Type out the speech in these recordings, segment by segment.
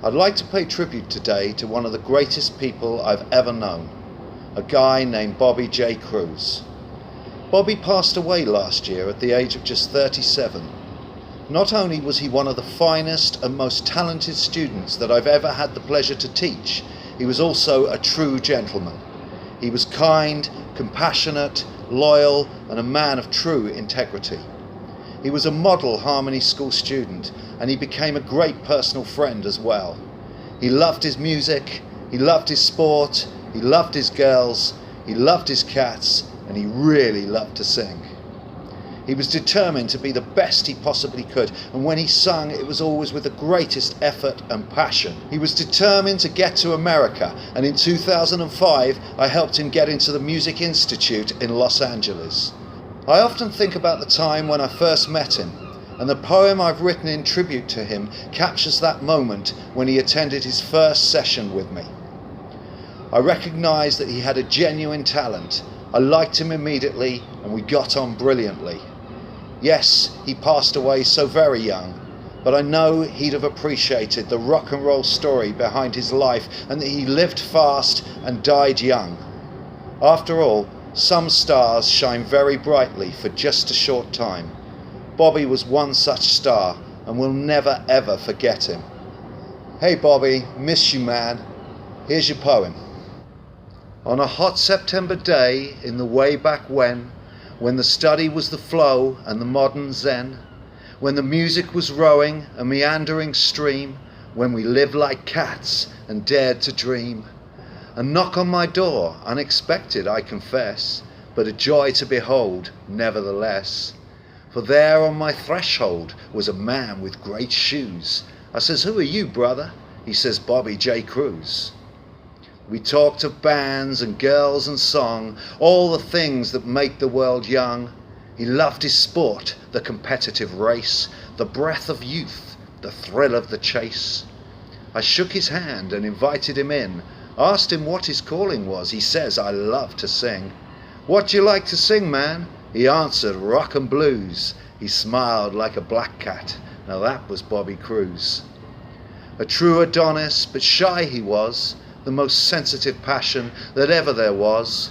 I'd like to pay tribute today to one of the greatest people I've ever known, a guy named Bobby J Cruz. Bobby passed away last year at the age of just 37. Not only was he one of the finest and most talented students that I've ever had the pleasure to teach, he was also a true gentleman. He was kind, compassionate, loyal, and a man of true integrity. He was a model Harmony School student, and he became a great personal friend as well. He loved his music, he loved his sport, he loved his girls, he loved his cats, and he really loved to sing. He was determined to be the best he possibly could, and when he sung, it was always with the greatest effort and passion. He was determined to get to America, and in 2005, I helped him get into the Music Institute in Los Angeles. I often think about the time when I first met him, and the poem I've written in tribute to him captures that moment when he attended his first session with me. I recognised that he had a genuine talent. I liked him immediately, and we got on brilliantly. Yes, he passed away so very young, but I know he'd have appreciated the rock and roll story behind his life, and that he lived fast and died young. After all, some stars shine very brightly for just a short time. Bobby was one such star, and we'll never ever forget him. Hey Bobby, miss you man. Here's your poem. On a hot September day in the way back when the study was the flow and the modern zen, when the music was rowing a meandering stream, when we lived like cats and dared to dream. A knock on my door, unexpected I confess, but a joy to behold nevertheless. For there on my threshold was a man with great shoes. I says, "Who are you, brother?" He says, "Bobby J Cruz." We talked of bands and girls and song, all the things that make the world young. He loved his sport, the competitive race, the breath of youth, the thrill of the chase. I shook his hand and invited him in, asked him what his calling was. He says, "I love to sing." "What do you like to sing, man?" He answered, "Rock and blues." He smiled like a black cat. Now that was Bobby Cruz. A true Adonis, but shy he was, the most sensitive passion that ever there was.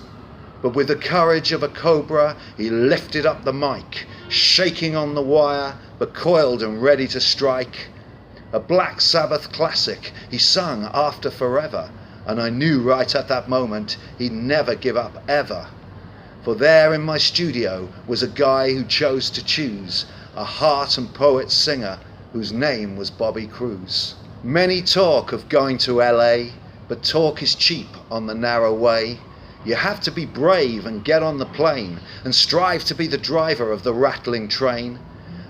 But with the courage of a cobra, he lifted up the mic, shaking on the wire, but coiled and ready to strike. A Black Sabbath classic he sung after forever, and I knew right at that moment he'd never give up ever. For there in my studio was a guy who chose to choose, a heart and poet singer whose name was Bobby Cruz. Many talk of going to LA, but talk is cheap on the narrow way. You have to be brave and get on the plane and strive to be the driver of the rattling train.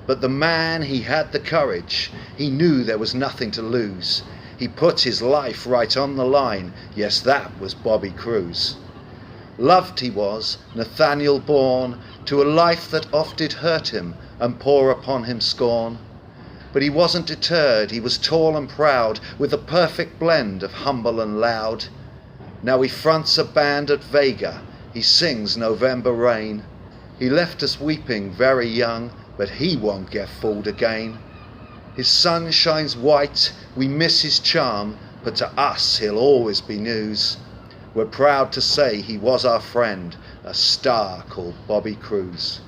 But the man, he had the courage. He knew there was nothing to lose. He put his life right on the line. Yes, that was Bobby Cruz. Loved he was, Nathaniel born, to a life that oft did hurt him and pour upon him scorn. But he wasn't deterred, he was tall and proud, with a perfect blend of humble and loud. Now he fronts a band at Vega, he sings November Rain. He left us weeping very young, but he won't get fooled again. His sun shines white, we miss his charm, but to us he'll always be news. We're proud to say he was our friend, a star called Bobby Cruz.